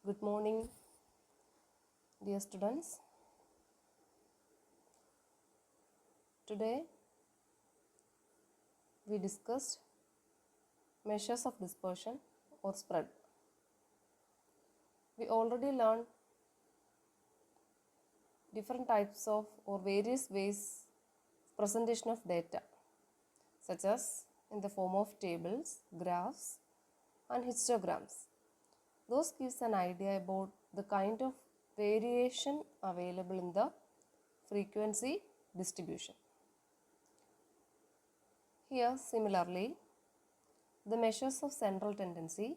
Good morning, dear students. Today we discussed measures of dispersion or spread. We already learned different types of or various ways of presentation of data, such as in the form of tables, graphs, and histograms. Those gives an idea about the kind of variation available in the frequency distribution. Here, similarly, the measures of central tendency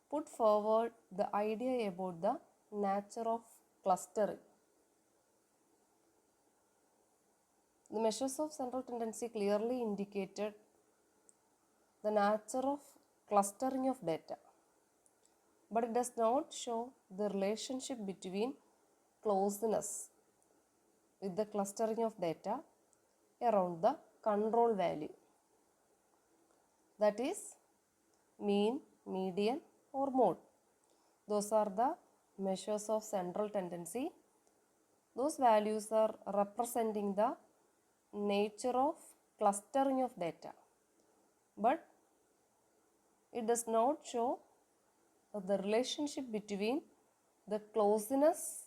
put forward the idea about the nature of clustering. The measures of central tendency clearly indicated the nature of clustering of data, but it does not show the relationship between closeness with the clustering of data around the control value, that is mean, median, or mode. Those are the measures of central tendency. Those values are representing the nature of clustering of data, but it does not show the relationship between the closeness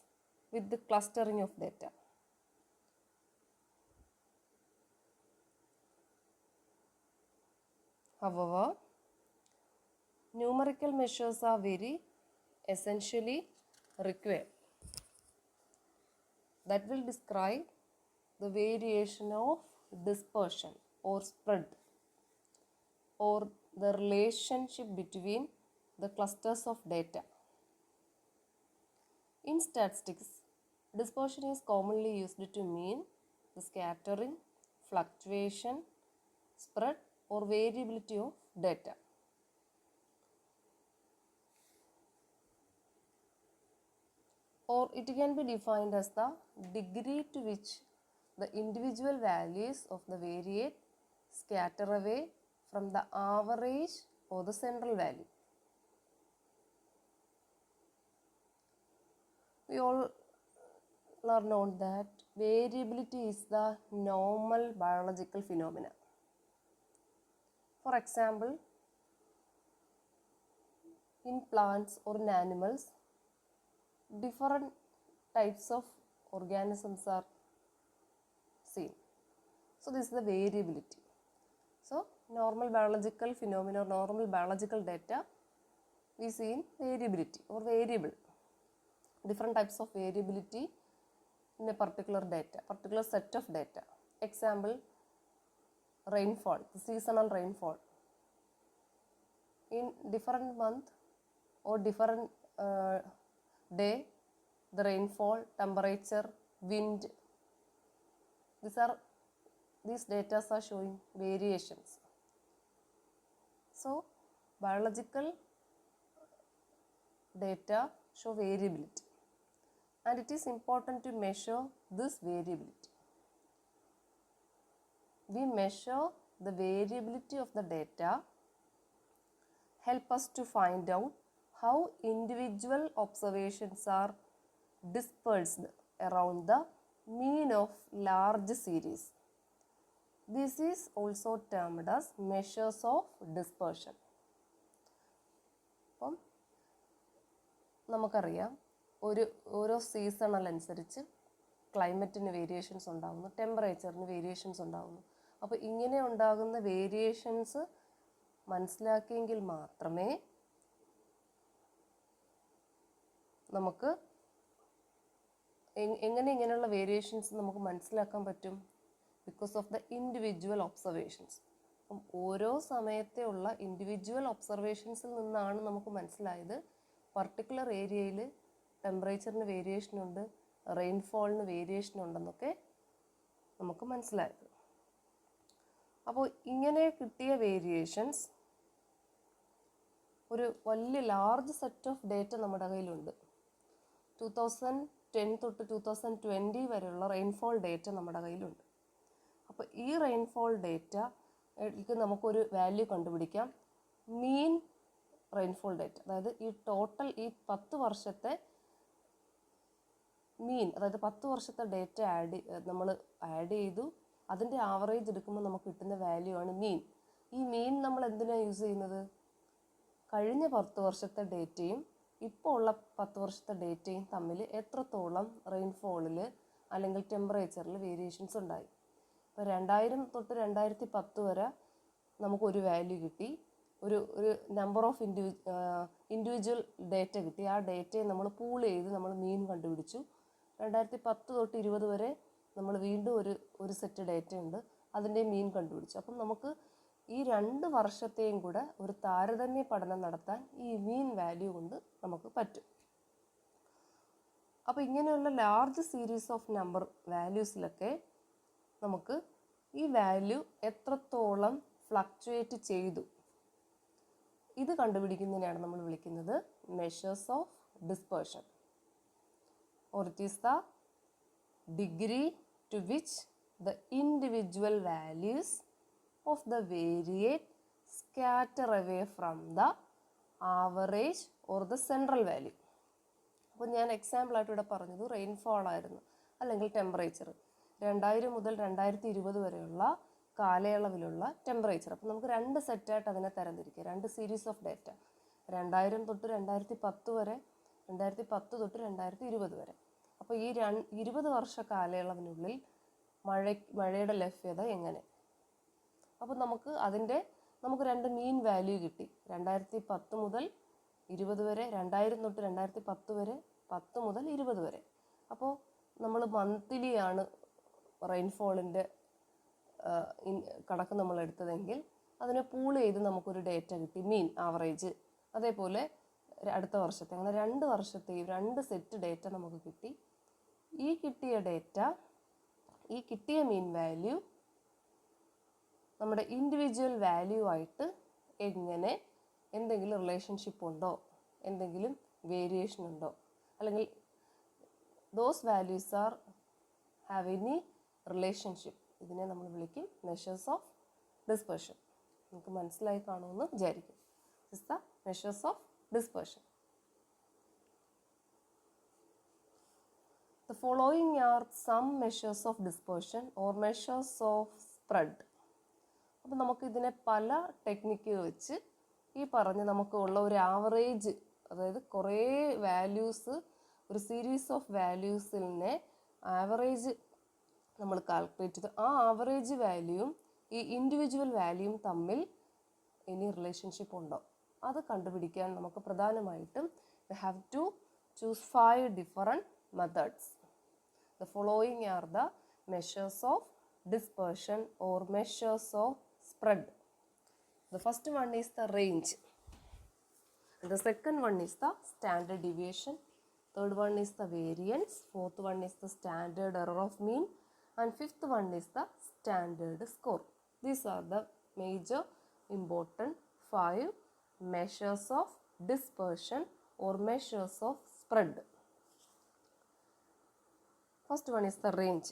with the clustering of data. However, numerical measures are very essentially required. That will describe the variation of dispersion or spread, or the relationship between the clusters of data. In statistics, dispersion is commonly used to mean the scattering, fluctuation, spread, or variability of data. Or it can be defined as the degree to which the individual values of the variate scatter away from the average or the central value. We all are known that variability is the normal biological phenomena. For example, in plants or in animals, different types of organisms are seen. So this is the variability. So normal biological phenomena, normal biological data, we see in variability or variable. Different types of variability in a particular data, particular set of data. Example, rainfall, seasonal rainfall. In different month or different day, the rainfall, temperature, wind, these data are showing variations. So biological data show variability, and it is important to measure this variability. We measure the variability of the data, help us to find out how individual observations are dispersed around the mean of large series. This is also termed as measures of dispersion. അപ്പം നമുക്കറിയാം ഓരോ seasonal അനുസരിച്ച് ക്ലൈമറ്റിന് variations ഉണ്ടാകുന്നു, ടെമ്പറേച്ചറിന് variations ഉണ്ടാകുന്നു. അപ്പോൾ ഇങ്ങനെ ഉണ്ടാകുന്ന variations മനസ്സിലാക്കിയെങ്കിൽ മാത്രമേ നമുക്ക് എങ്ങനെ ഇങ്ങനെയുള്ള വേരിയേഷൻസ് നമുക്ക് മനസ്സിലാക്കാൻ പറ്റും? Because of the individual observations. അപ്പം ഓരോ സമയത്തെ ഉള്ള ഇൻഡിവിജ്വൽ ഒബ്സർവേഷൻസിൽ നിന്നാണ് നമുക്ക് മനസ്സിലായത് പർട്ടിക്കുലർ ഏരിയയിൽ ടെമ്പറേച്ചറിന് വേരിയേഷൻ ഉണ്ട്, റെയിൻഫോളിന് വേരിയേഷൻ ഉണ്ടെന്നൊക്കെ നമുക്ക് മനസ്സിലായത്. അപ്പോൾ ഇങ്ങനെ കിട്ടിയ വേരിയേഷൻസ് ഒരു വലിയ ലാർജ് സെറ്റ് ഓഫ് ഡേറ്റ നമ്മുടെ കയ്യിലുണ്ട്. 2010 തൊട്ട് 2020 വരെയുള്ള റെയിൻഫോൾ ഡേറ്റ നമ്മുടെ കയ്യിലുണ്ട്. അപ്പോൾ ഈ റെയിൻഫോൾ ഡേറ്റയ്ക്ക് നമുക്കൊരു വാല്യൂ കണ്ടുപിടിക്കാം. മീൻ റെയിൻഫോൾ ഡേറ്റ, അതായത് ഈ ടോട്ടൽ ഈ 10 വർഷത്തെ മീൻ, അതായത് 10 വർഷത്തെ ഡേറ്റ നമ്മൾ ആഡ് ചെയ്തു, അതിൻ്റെ ആവറേജ് എടുക്കുമ്പോൾ നമുക്ക് കിട്ടുന്ന വാല്യൂ ആണ് മീൻ. ഈ മീൻ നമ്മൾ എന്തിനാണ് യൂസ് ചെയ്യുന്നത്? കഴിഞ്ഞ 10 വർഷത്തെ ഡേറ്റയും ഇപ്പോൾ ഉള്ള 10 വർഷത്തെ ഡേറ്റയും തമ്മിൽ എത്രത്തോളം റെയിൻഫോളിൽ അല്ലെങ്കിൽ ടെമ്പറേച്ചറിൽ വേരിയേഷൻസ് ഉണ്ടായി. ഇപ്പോൾ 2000 തൊട്ട് 2010 വരെ നമുക്കൊരു വാല്യൂ കിട്ടി, ഒരു നമ്പർ ഓഫ് ഇൻഡിവിജ്വൽ ഡേറ്റ കിട്ടി. ആ ഡേറ്റയെ നമ്മൾ പൂൾ ചെയ്ത് നമ്മൾ മീൻ കണ്ടുപിടിച്ചു. 2010 തൊട്ട് 20 വരെ നമ്മൾ വീണ്ടും ഒരു സെറ്റ് ഡേറ്റ ഉണ്ട്, അതിൻ്റെ മീൻ കണ്ടുപിടിച്ചു. അപ്പം നമുക്ക് ഈ 2 വർഷത്തെയും കൂടെ ഒരു താരതമ്യ പഠനം നടത്താൻ ഈ മീൻ വാല്യൂ കൊണ്ട് നമുക്ക് പറ്റും. അപ്പോൾ ഇങ്ങനെയുള്ള ലാർജ് സീരീസ് ഓഫ് നമ്പർ വാല്യൂസിലൊക്കെ നമുക്ക് ഈ വാല്യൂ എത്രത്തോളം ഫ്ലക്ച്വേറ്റ് ചെയ്തു ഇത് കണ്ടുപിടിക്കുന്നതിനാണ് നമ്മൾ വിളിക്കുന്നത് measures of dispersion. Or it is the degree to which the individual values of the variate scatter away from the average or the central value. അപ്പോൾ ഞാൻ എക്സാമ്പിളായിട്ട് ഇവിടെ പറഞ്ഞത് റെയിൻഫോൾ ആയിരുന്നു, അല്ലെങ്കിൽ ടെമ്പറേച്ചർ 2000 മുതൽ 2020 വരെയുള്ള കാലയളവിലുള്ള ടെമ്പറേച്ചർ. അപ്പോൾ നമുക്ക് 2 സെറ്റായിട്ട് അതിനെ തരംതിരിക്കുക, 2 സീരീസ് ഓഫ് ഡേറ്റ, 2000 തൊട്ട് 2010 വരെ, 2010 തൊട്ട് 2020 വരെ. അപ്പോൾ ഈ 20 വർഷ കാലയളവിനുള്ളിൽ മഴയുടെ ലഭ്യത എങ്ങനെ? അപ്പോൾ നമുക്ക് 2 മീൻ വാല്യൂ കിട്ടി, 2010 മുതൽ 20 വരെ, 2000 തൊട്ട് 2010 വരെ, 10 മുതൽ 20 വരെ. അപ്പോൾ നമ്മൾ മന്ത്ലി ആണ് റെയിൻഫോളിൻ്റെ കണക്ക് നമ്മൾ എടുത്തതെങ്കിൽ അതിനെ പൂൾ ചെയ്ത് നമുക്കൊരു ഡേറ്റ കിട്ടി, മീൻ ആവറേജ്. അതേപോലെ അടുത്ത വർഷത്തെ, അങ്ങനെ 2 വർഷത്തെയും 2 സെറ്റ് ഡേറ്റ നമുക്ക് കിട്ടി. ഈ കിട്ടിയ മീൻ വാല്യൂ നമ്മുടെ ഇൻഡിവിജ്വൽ വാല്യൂ ആയിട്ട് എങ്ങനെ എന്തെങ്കിലും റിലേഷൻഷിപ്പ് ഉണ്ടോ, എന്തെങ്കിലും വേരിയേഷൻ ഉണ്ടോ, അല്ലെങ്കിൽ those values are have any relationship, ഇതിനെ നമ്മൾ വിളിക്കും മെഷേഴ്സ് ഓഫ് ഡിസ്പെർഷൻ. നമുക്ക് മനസ്സിലായി കാണുമെന്ന് വിചാരിക്കും. This the measures of dispersion. The following are some measures of dispersion or measures of spread. അപ്പോൾ നമുക്ക് ഇതിനെ പല ടെക്നിക്ക് വെച്ച് ഈ പറഞ്ഞ് നമുക്ക് ഉള്ള ഒരു ആവറേജ്, അതായത് കുറേ വാല്യൂസ്, ഒരു സീരീസ് ഓഫ് വാല്യൂസിനെ ആവറേജ് നമ്മൾ കാൽക്കുലേറ്റ് ചെയ്ത് ആ ആവറേജ് വാല്യൂവും ഈ ഇൻഡിവിജ്വൽ വാല്യൂവും തമ്മിൽ ഇനി റിലേഷൻഷിപ്പ് ഉണ്ടോ അത് കണ്ടുപിടിക്കാൻ നമുക്ക് പ്രധാനമായിട്ടും we have to choose 5 different methods. The following are the measures of dispersion or measures of spread. The first one is the range. The second one is the standard deviation. Third one is the variance. Fourth one is the standard error of mean. And fifth one is the standard score. These are the major important 5 measures of dispersion or measures of spread. First one is the range.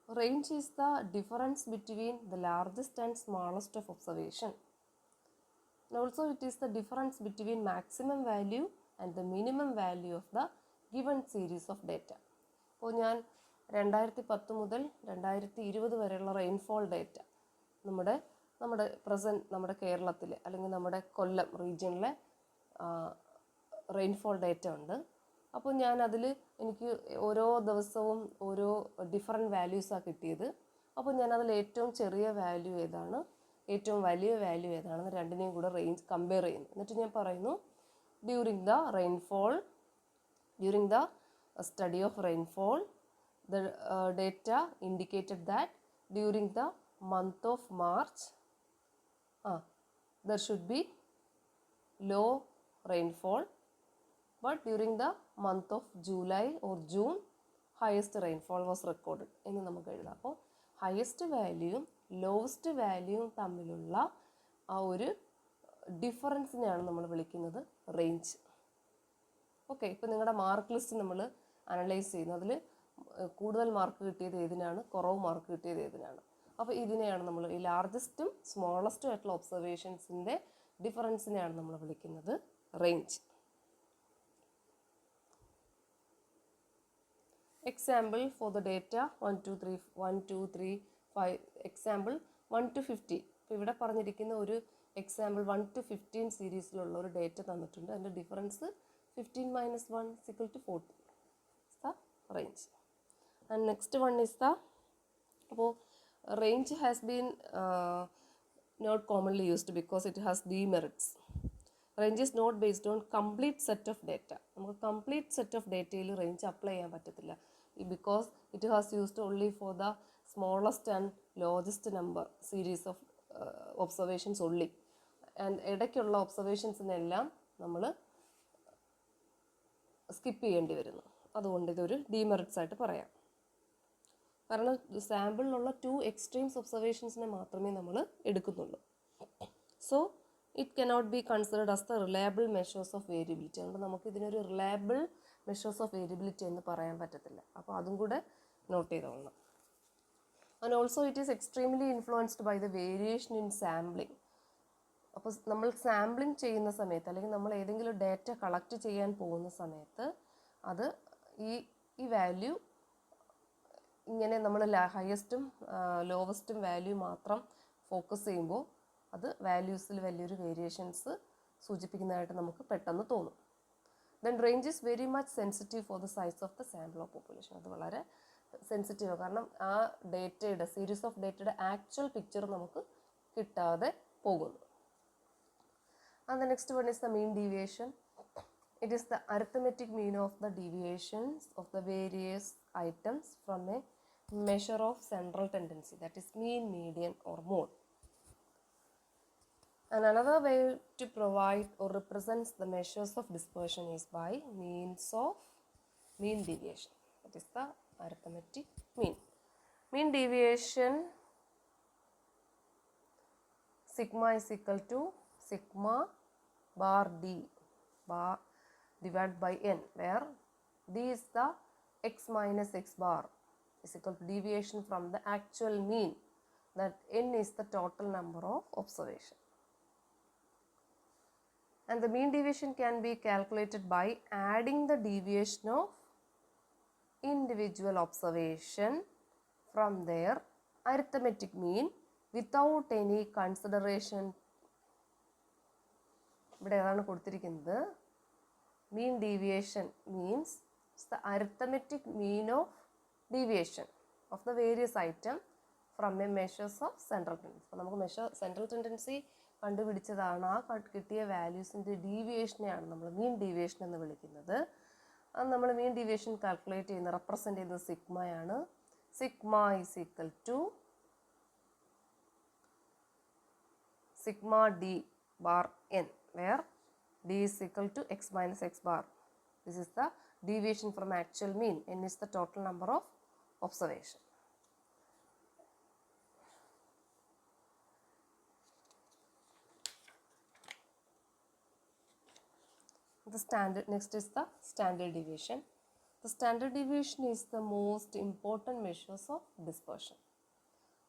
Range is the difference between the largest and smallest of observation. And also it is the difference between maximum value and the minimum value of the given series of data. അപ്പോൾ ഞാൻ 2010 മുതൽ 2020 വരെയുള്ള rainfall data നമ്മുടെ കേരളത്തിൽ അല്ലെങ്കിൽ നമ്മുടെ കൊല്ലം റീജിയനിലെ rainfall data ഉണ്ട്. അപ്പോൾ ഞാൻ എനിക്ക് ഓരോ ദിവസവും ഓരോ ഡിഫറെൻറ്റ് വാല്യൂസാണ് കിട്ടിയത്. അപ്പോൾ ഞാൻ ഏറ്റവും ചെറിയ വാല്യൂ ഏതാണ്, ഏറ്റവും വലിയ വാല്യൂ ഏതാണെന്ന് രണ്ടിനെയും കൂടെ റേഞ്ച് കമ്പയർ ചെയ്യുന്നു. എന്നിട്ട് ഞാൻ പറയുന്നു during the study of rainfall, the data indicated that during the month of March there should be low rainfall, but during the month of July or June highest rainfall was recorded എന്ന് നമുക്ക് എഴുതാം. അപ്പോൾ highest വാല്യൂയും lowest വാല്യൂയും തമ്മിലുള്ള ആ ഒരു ഡിഫറൻസിനെയാണ് നമ്മൾ വിളിക്കുന്നത് range. Okay, ഇപ്പോൾ നിങ്ങളുടെ മാർക്ക് ലിസ്റ്റ് നമ്മൾ അനലൈസ് ചെയ്യുന്നു, അതിൽ കൂടുതൽ മാർക്ക് കിട്ടിയത് ഏതിനാണ്, കുറവ് മാർക്ക് കിട്ടിയത് ഏതിനാണ്. അപ്പോൾ ഇതിനെയാണ് നമ്മൾ ഈ ലാർജസ്റ്റും സ്മോളസ്റ്റും ആയിട്ടുള്ള ഒബ്സർവേഷൻസിൻ്റെ ഡിഫറൻസിനെയാണ് നമ്മൾ വിളിക്കുന്നത് range. Example for the data 1, 2, 3, 5. Example 1 to 50. ഇപ്പോൾ ഇവിടെ പറഞ്ഞിരിക്കുന്ന ഒരു എക്സാമ്പിൾ 1 to 15 സീരീസിലുള്ള ഒരു ഡേറ്റ തന്നിട്ടുണ്ട്. അതിൻ്റെ difference 15 minus 1 is equal to 40. It's the range. And next one is the, അപ്പോൾ range has been not commonly used because it has demerits. Range is not based on complete set of data. നമുക്ക് complete set of ഡേറ്റയിൽ range apply ചെയ്യാൻ പറ്റത്തില്ല, because it has used only for the smallest and largest number series of observations only. And ഇടയ്ക്കുള്ള ഒബ്സർവേഷൻസിനെല്ലാം നമ്മൾ skip ചെയ്യേണ്ടി വരുന്നു. അതുകൊണ്ട് ഇതൊരു ഡീമെറിറ്റ്സ് ആയിട്ട് പറയാം. കാരണം സാമ്പിളിലുള്ള 2 എക്സ്ട്രീംസ് ഒബ്സർവേഷൻസിനെ മാത്രമേ നമ്മൾ എടുക്കുന്നുള്ളൂ. So it cannot be considered as the reliable measures of variability. അതുകൊണ്ട് നമുക്ക് ഇതിനൊരു റിലയബിൾ മെഷേഴ്സ് ഓഫ് വേരിയബിലിറ്റി എന്ന് പറയാൻ പറ്റത്തില്ല. അപ്പോൾ അതും കൂടെ നോട്ട് ചെയ്തോളണം. And also it is extremely influenced by the variation in sampling. അപ്പോൾ നമ്മൾ സാമ്പിളിംഗ് ചെയ്യുന്ന സമയത്ത് അല്ലെങ്കിൽ നമ്മൾ ഏതെങ്കിലും ഡേറ്റ കളക്ട് ചെയ്യാൻ പോകുന്ന സമയത്ത് അത് ഈ വാല്യൂ ഇങ്ങനെ നമ്മൾ ഹയസ്റ്റും ലോവസ്റ്റും വാല്യൂ മാത്രം ഫോക്കസ് ചെയ്യുമ്പോൾ അത് വാല്യൂസിൽ വലിയൊരു വേരിയേഷൻസ് സൂചിപ്പിക്കുന്നതായിട്ട് നമുക്ക് പെട്ടെന്ന് തോന്നും. Then range is very much sensitive for the size of the sample of population. അത് വളരെ സെൻസിറ്റീവ്, കാരണം ആ ഡേറ്റയുടെ സീരീസ് ഓഫ് ഡേറ്റയുടെ ആക്ച്വൽ പിക്ചർ നമുക്ക് കിട്ടാതെ പോകുന്നു. And the next one is the mean deviation. It is the arithmetic mean of the deviations of the various items from a measure of central tendency, that is mean, median or mode. And another way to provide or represents the measures of dispersion is by means of mean deviation. That is the arithmetic mean. Mean deviation sigma is equal to sigma bar d bar divided by n, where d is the x minus x bar is equal to deviation from the actual mean, that n is the total number of observation. And the mean deviation can be calculated by adding the deviation of individual observation from their arithmetic mean without any consideration. ഇവിടെ ഏതാണ് കൊടുത്തിരിക്കുന്നത്? Mean deviation means the arithmetic mean of deviation of the various item from a measures of central tendency. അപ്പോൾ നമുക്ക് central tendency കണ്ടുപിടിച്ചതാണ്. ആ കിട്ടിയ വാല്യൂസിൻ്റെ ഡീവിയേഷനെയാണ് നമ്മൾ mean deviation എന്ന് വിളിക്കുന്നത്. അത് നമ്മൾ മീൻ ഡീവിയേഷൻ കാൽക്കുലേറ്റ് ചെയ്യുന്ന റെപ്രസെൻ്റ് ചെയ്യുന്നത് സിഗ്മയാണ്. Sigma is equal to sigma D bar N, where D is equal to X minus X bar. This is the deviation from actual mean. N is the total number of observation. The standard, next is the standard deviation. The standard deviation is the most important measures of dispersion.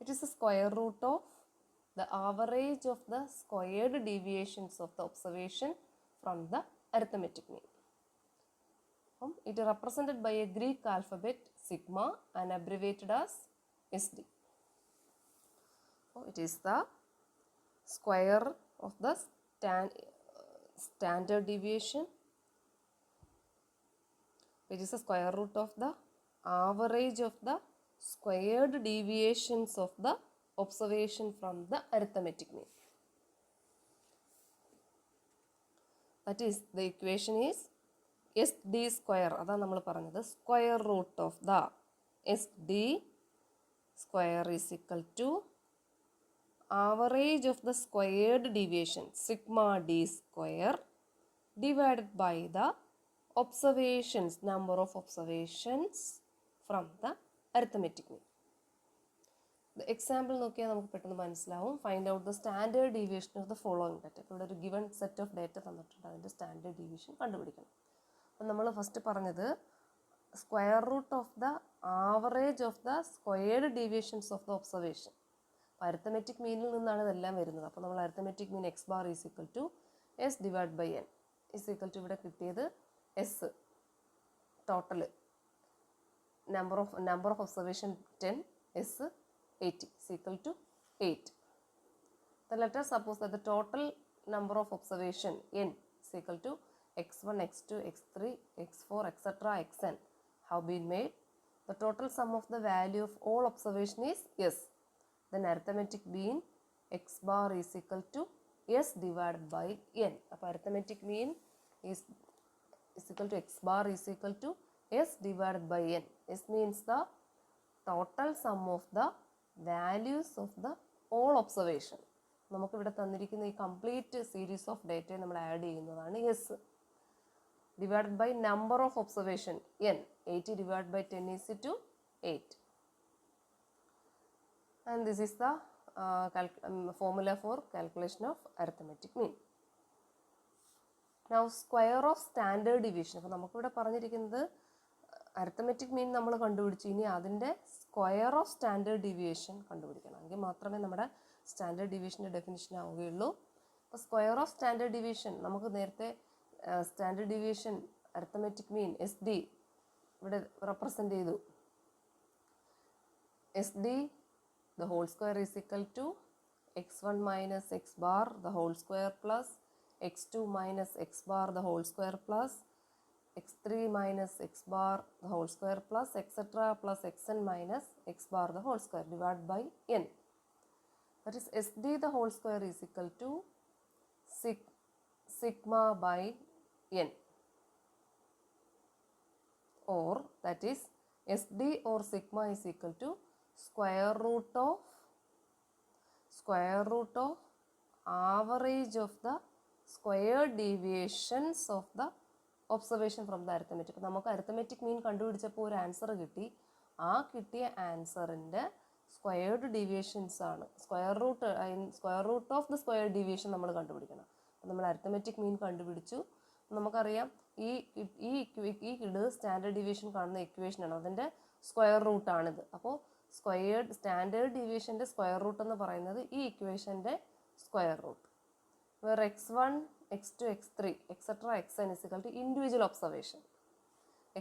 It is the square root of the average of the squared deviations of the observation from the arithmetic mean. It is represented by a Greek alphabet sigma and abbreviated as SD. It is the square of the standard deviation. It is the square root of the average of the squared deviations of the observation from the arithmetic mean. That is, the equation is SD square. അതാണ് നമ്മൾ പറഞ്ഞത്. Square root of the SD square is equal to average of the squared deviation sigma d square divided by the observations, number of observations from the arithmetic mean. The example നോക്കിയാൽ നമുക്ക് പെട്ടെന്ന് മനസ്സിലാവും. Find out the standard deviation of the following data. ഇപ്പോൾ ഇവിടെ ഒരു given set of data തന്നിട്ടുണ്ട്, അതിൻ്റെ standard deviation കണ്ടുപിടിക്കണം. അപ്പം നമ്മൾ ഫസ്റ്റ് പറഞ്ഞത് square root of the average of the squared deviations of the observation. Arithmetic മീനിൽ നിന്നാണ് ഇതെല്ലാം വരുന്നത്. അപ്പോൾ നമ്മൾ arithmetic mean X bar is equal to S divide by N is equal to ഇവിടെ കിട്ടിയത് S total number of observation 10, S 80 is equal to 8. Then let us suppose that the total number of observation n is equal to x1, x2, x3, x4, etc. xn have been made. The total sum of the value of all observation is S. Then arithmetic mean x bar is equal to S divided by n. അപ്പോൾ arithmetic mean is equal to x bar is equal to S divided by n. S means the total sum of the values of the all observation. നമുക്ക് ഇവിടെ തന്നിരിക്കുന്ന ഈ complete series of ഡേറ്റയെ നമ്മൾ add ചെയ്യുന്നതാണ് is divided by number of observation N 80 divide by 10 is to 8 and this is the formula for calculation of arithmetic mean. Now square of standard division. അപ്പോൾ നമുക്കിവിടെ പറഞ്ഞിരിക്കുന്നത് അരിത്തമെറ്റിക് മീൻ നമ്മൾ കണ്ടുപിടിച്ചു, ഇനി അതിൻ്റെ സ്ക്വയർ ഓഫ് സ്റ്റാൻഡേർഡ് ഡീവിയേഷൻ കണ്ടുപിടിക്കണം. എങ്കിൽ മാത്രമേ നമ്മുടെ സ്റ്റാൻഡേർഡ് ഡീവിയേഷൻ്റെ ഡെഫിനിഷൻ ആവുകയുള്ളൂ. അപ്പോൾ സ്ക്വയർ ഓഫ് സ്റ്റാൻഡേർഡ് ഡീവിയേഷൻ നമുക്ക് നേരത്തെ standard deviation arithmetic mean S D ഇവിടെ റെപ്രസെൻ്റ് ചെയ്തു. S D the whole square is equal to x1 minus X bar the whole square plus x2 minus X bar the whole square plus x3 minus x bar the whole square plus etc. plus xn minus x bar the whole square divided by n. That is sd the whole square is equal to sigma by n, or that is sd or sigma is equal to square root of average of the square deviations of the observation from the arithmetic. നമുക്ക് arithmetic mean കണ്ടുപിടിച്ചപ്പോൾ ഒരു answer കിട്ടി. ആ കിട്ടിയ ആൻസറിൻ്റെ squared deviations ആണ് square root of the square deviation നമ്മൾ കണ്ടുപിടിക്കണം. അപ്പോൾ നമ്മൾ അരിത്തമെറ്റിക് മീൻ കണ്ടുപിടിച്ചു. നമുക്കറിയാം ഈ ഇത് സ്റ്റാൻഡേർഡ് ഡീവിയേഷൻ കാണുന്ന ഇക്വേഷനാണ്, അതിൻ്റെ സ്ക്വയർ റൂട്ടാണിത്. അപ്പോൾ സ്റ്റാൻഡേർഡ് ഡീവിയേഷൻ്റെ സ്ക്വയർ റൂട്ട് എന്ന് പറയുന്നത് ഈ ഇക്വേഷൻ്റെ square root. where x1, x2, x3, etc. xn is equal to individual observation.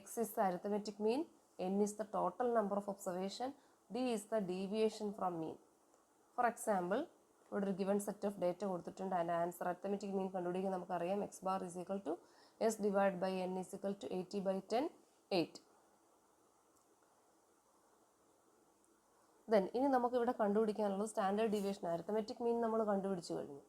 X is the arithmetic mean, n is the total number of observation, d is the deviation from mean. For example, ഇവിടെ ഒരു given set of data കൊടുത്തിട്ടുണ്ട്. അതിൻ്റെ answer arithmetic mean കണ്ടുപിടിക്കാൻ നമുക്കറിയാം x bar is equal to s divided by n is equal to 80 by 10, 8. Then ഇനി നമുക്ക് ഇവിടെ കണ്ടുപിടിക്കാനുള്ളത് standard deviation. Arithmetic മീൻ നമ്മൾ കണ്ടുപിടിച്ചു കഴിഞ്ഞു.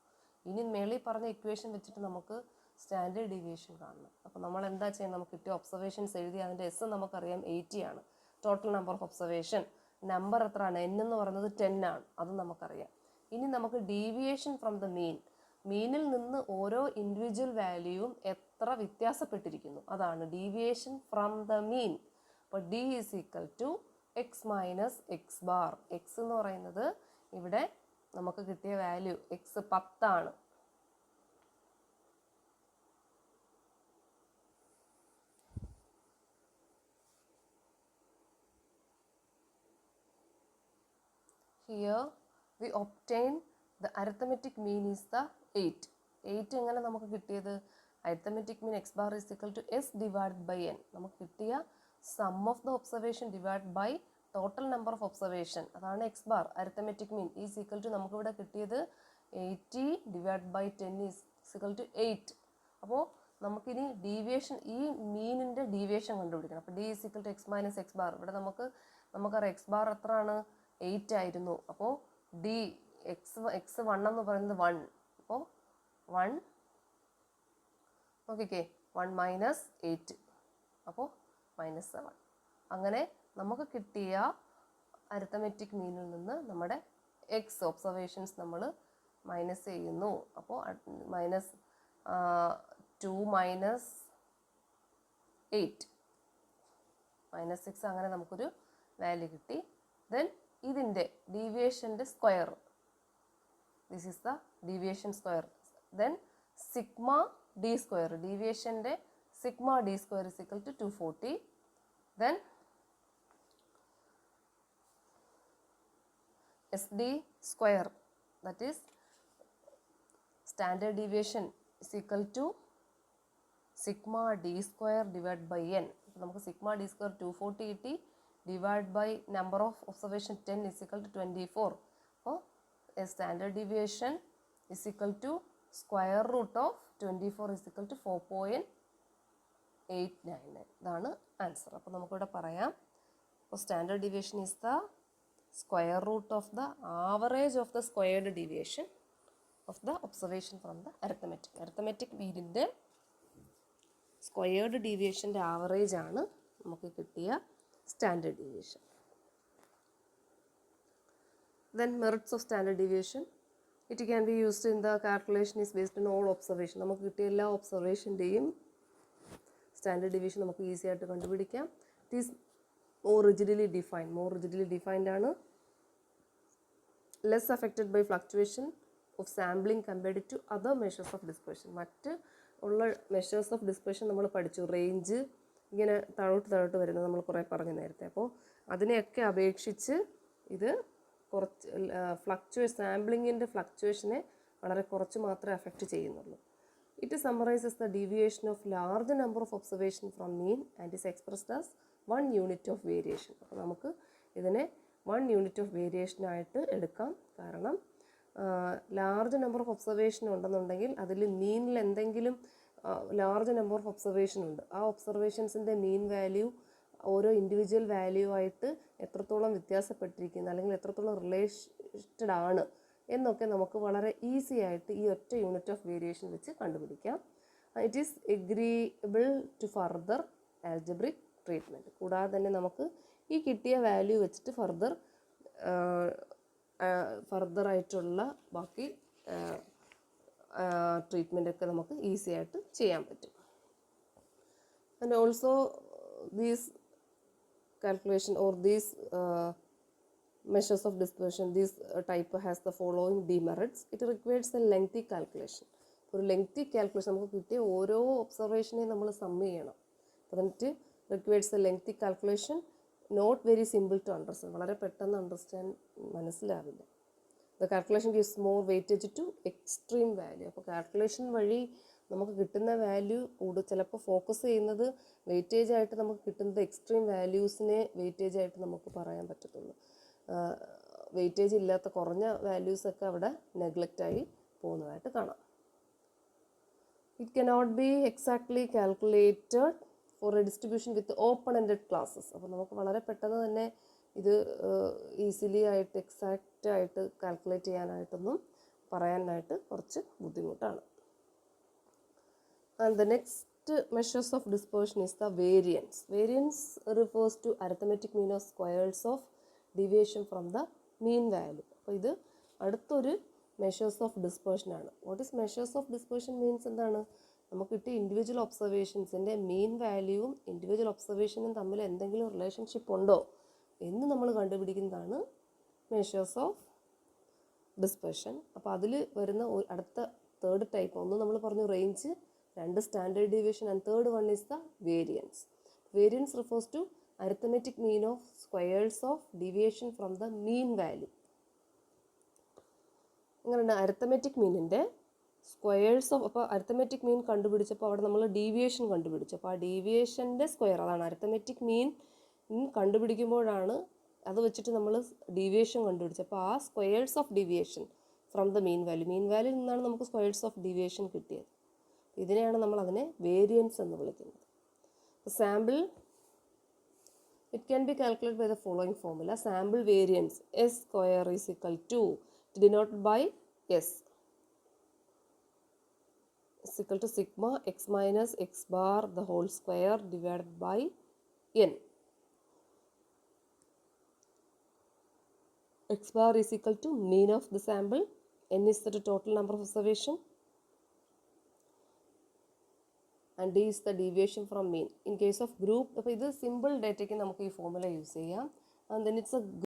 ഇനി മേളിൽ പറഞ്ഞ ഇക്വേഷൻ വെച്ചിട്ട് നമുക്ക് സ്റ്റാൻഡേർഡ് ഡീവിയേഷൻ കാണണം. അപ്പോൾ നമ്മൾ എന്താ ചെയ്യുന്നത്, നമുക്ക് കിട്ടിയ ഒബ്സർവേഷൻസ് എഴുതി അതിൻ്റെ എസ് നമുക്കറിയാം 80 ആണ്. Total number of observation number എത്രയാണ്, n എന്ന് പറയുന്നത് 10 ആണ്, അത് നമുക്കറിയാം. ഇനി നമുക്ക് ഡീവിയേഷൻ ഫ്രം ദ മീനിൽ നിന്ന് ഓരോ ഇൻഡിവിജ്വൽ വാല്യൂവും എത്ര വ്യത്യാസപ്പെട്ടിരിക്കുന്നു അതാണ് ഡീവിയേഷൻ ഫ്രം ദ മീൻ. അപ്പോൾ D is equal to X minus X bar. X എന്ന് പറയുന്നത് ഇവിടെ നമുക്ക് കിട്ടിയ വാല്യൂ എക്സ് 10 ആണ്. Here we obtain the arithmetic mean is the 8. 8 എങ്ങനെ നമുക്ക് കിട്ടിയത്, arithmetic mean x bar is equal to s divided by n. നമുക്ക് കിട്ടിയ sum of the observation divided by total number of observation അതാണ് x bar. arithmetic mean is equal to നമുക്കിവിടെ കിട്ടിയത് 80 divided by 10 is equal to 8. അപ്പോൾ നമുക്കിനി deviation, ഈ മീനിൻ്റെ deviation കണ്ടുപിടിക്കണം. അപ്പോൾ d is equal to x minus x bar. ഇവിടെ നമുക്കറിയാം x bar എത്രയാണ്, 8 ആയിരുന്നു. അപ്പോൾ d x1 എന്ന് പറയുന്നത് 1. അപ്പോൾ 1 നോക്കിക്കേ, 1 മൈനസ് 8 അപ്പോൾ -7. അങ്ങനെ നമുക്ക് കിട്ടിയ അരിത്തമെറ്റിക് മീനിൽ നിന്ന് നമ്മുടെ എക്സ് ഒബ്സർവേഷൻസ് നമ്മൾ മൈനസ് ചെയ്യുന്നു. അപ്പോൾ -2 മൈനസ് 8 -6 അങ്ങനെ നമുക്കൊരു വാല്യൂ കിട്ടി. ദെൻ ഇതിൻ്റെ ഡീവിയേഷൻ്റെ square, this is the deviation square. Then sigma D square, ഡീവിയേഷൻ്റെ sigma D square is equal to 240. Then SD square, that is standard deviation is equal to sigma d square divided by n. നമുക്ക് sigma d square 240 കിട്ടി, divided by number of observation 10 is equal to 24. അപ്പോൾ a standard deviation is equal to square root of 24 is equal to 4.899. ഇതാണ് answer. അപ്പോൾ നമുക്കിവിടെ പറയാം, അപ്പോൾ standard deviation is the square root of the average of the squared deviation of the observation from the arithmetic. Arithmetic മീനിൻ്റെ squared ഡീവിയേഷൻ്റെ average ആണ് നമുക്ക് കിട്ടിയ standard deviation. Then merits of standard deviation. It can be used in the calculation is based on all observation. നമുക്ക് കിട്ടിയ എല്ലാ ഒബ്സർവേഷൻ്റെയും standard deviation നമുക്ക് easy ആയിട്ട് കണ്ടുപിടിക്കാം. It is more rigidly defined ആണ്. Less affected by fluctuation of sampling compared to other measures of dispersion. മറ്റ് ഉള്ള measures of dispersion നമ്മൾ പഠിച്ചു. റേഞ്ച് ഇങ്ങനെ താഴോട്ട് വരുന്നത് നമ്മൾ കുറേ പറഞ്ഞു നേരത്തെ. അപ്പോൾ അതിനെയൊക്കെ അപേക്ഷിച്ച് ഇത് കുറച്ച് സാമ്പിളിങ്ങിൻ്റെ ഫ്ലക്ച്വേഷനെ വളരെ കുറച്ച് മാത്രമേ അഫക്റ്റ് ചെയ്യുന്നുള്ളൂ. It summarises the deviation of large number of observation from mean and is expressed as 1 unit of variation. അപ്പോൾ നമുക്ക് ഇതിനെ 1 യൂണിറ്റ് ഓഫ് വേരിയേഷനായിട്ട് എടുക്കാം. കാരണം ലാർജ് നമ്പർ ഓഫ് ഒബ്സർവേഷൻ ഉണ്ടെന്നുണ്ടെങ്കിൽ അതിൽ മീനിൽ എന്തെങ്കിലും ലാർജ് നമ്പർ ഓഫ് ഒബ്സർവേഷൻ ഉണ്ട്, ആ ഒബ്സർവേഷൻസിൻ്റെ മീൻ വാല്യൂ ഓരോ ഇൻഡിവിജ്വൽ വാല്യൂ ആയിട്ട് എത്രത്തോളം വ്യത്യാസപ്പെട്ടിരിക്കുന്നു അല്ലെങ്കിൽ എത്രത്തോളം റിലേറ്റഡ് ആണ് എന്നൊക്കെ നമുക്ക് വളരെ ഈസി ആയിട്ട് ഈ ഒറ്റ യൂണിറ്റ് ഓഫ് വേരിയേഷൻ വെച്ച് കണ്ടുപിടിക്കാം. It is agreeable to further algebraic treatment. കൂടാതെ തന്നെ നമുക്ക് ഈ കിട്ടിയ വാല്യൂ വെച്ചിട്ട് ഫർദറായിട്ടുള്ള ബാക്കി ട്രീറ്റ്മെൻറ്റൊക്കെ നമുക്ക് ഈസി ആയിട്ട് ചെയ്യാൻ പറ്റും. And also these calculation or these measures of dispersion, this type has the following demerits. It requires a lengthy calculation. ഒരു ലെങ്തി കാൽക്കുലേഷൻ നമുക്ക് കിട്ടിയ ഓരോ ഒബ്സർവേഷനെയും നമ്മൾ സമ്മ് ചെയ്യണം. എന്നിട്ട് requires a lengthy calculation, not very simple to understand. വളരെ പെട്ടെന്ന് മനസ്സിലാവില്ല. The calculation gives more weightage to extreme value. അപ്പോൾ കാൽക്കുലേഷൻ വഴി നമുക്ക് കിട്ടുന്ന വാല്യൂ ചിലപ്പോൾ ഫോക്കസ് ചെയ്യുന്നത് വെയിറ്റേജ് ആയിട്ട് നമുക്ക് കിട്ടുന്നത് എക്സ്ട്രീം വാല്യൂസിനെ വെയിറ്റേജ് ആയിട്ട് നമുക്ക് പറയാൻ പറ്റത്തുള്ളൂ. വെയിറ്റേജ് ഇല്ലാത്ത കുറഞ്ഞ വാല്യൂസൊക്കെ അവിടെ നെഗ്ലക്റ്റായി പോകുന്നതായിട്ട് കാണാം. It cannot be exactly calculated four A distribution with open-ended classes. അപ്പോൾ നമുക്ക് വളരെ പെട്ടെന്ന് തന്നെ ഇത് ഈസിലി ആയിട്ട് എക്സാക്റ്റ് ആയിട്ട് കാൽക്കുലേറ്റ് ചെയ്യാനായിട്ടൊന്നും പറയാനായിട്ട് കുറച്ച് ബുദ്ധിമുട്ടാണ്. And the next measures of dispersion is the variance. Variance refers to arithmetic mean of squares of deviation from the mean value. അപ്പോൾ ഇത് അടുത്തൊരു measures of dispersion ആണ്. What is measures of dispersion means എന്താണ്? നമുക്ക് കിട്ടിയ individual ഒബ്സർവേഷൻസിൻ്റെ മീൻ വാല്യൂവും individual ഒബ്സർവേഷനും തമ്മിൽ എന്തെങ്കിലും relationship ഉണ്ടോ എന്ന് നമ്മൾ കണ്ടുപിടിക്കുന്നതാണ് measures of dispersion. അപ്പോൾ അതിൽ വരുന്ന അടുത്ത തേർഡ് ടൈപ്പ്, ഒന്ന് നമ്മൾ പറഞ്ഞു റേഞ്ച്, രണ്ട് standard deviation, and third one is the variance. Variance refers to arithmetic mean of squares of deviation from the mean value. അങ്ങനെയുണ്ട് അരിത്തമെറ്റിക് മീനിൻ്റെ സ്ക്വയേഴ്സ് ഓഫ്. അപ്പോൾ അരിത്തമെറ്റിക് മീൻ കണ്ടുപിടിച്ചപ്പോൾ അവിടെ നമ്മൾ ഡീവിയേഷൻ കണ്ടുപിടിച്ചു. അപ്പോൾ ആ ഡീവിയേഷൻ്റെ സ്ക്വയർ, അതാണ് അരിത്തമെറ്റിക് മീൻ കണ്ടുപിടിക്കുമ്പോഴാണ് അത് വെച്ചിട്ട് നമ്മൾ ഡീവിയേഷൻ കണ്ടുപിടിച്ചത്. അപ്പോൾ ആ squares of deviation from the mean value, mean വാല്യൂയിൽ നിന്നാണ് നമുക്ക് സ്ക്വയേഴ്സ് ഓഫ് ഡീവിയേഷൻ കിട്ടിയത്. ഇതിനെയാണ് നമ്മൾ അതിനെ വേരിയൻസ് എന്ന് വിളിക്കുന്നത്. Sample it can be calculate by the following formula. Sample variance S square is equal to denoted by S is equal to sigma x minus x bar the whole square divided by n. X bar is equal to mean of the sample, n is the total number of observation, and d is the deviation from mean. In case of group, അപ്പോൾ ഇത് simple ഡേറ്റയ്ക്ക് നമുക്ക് ഈ formula use ചെയ്യാം. And then it's a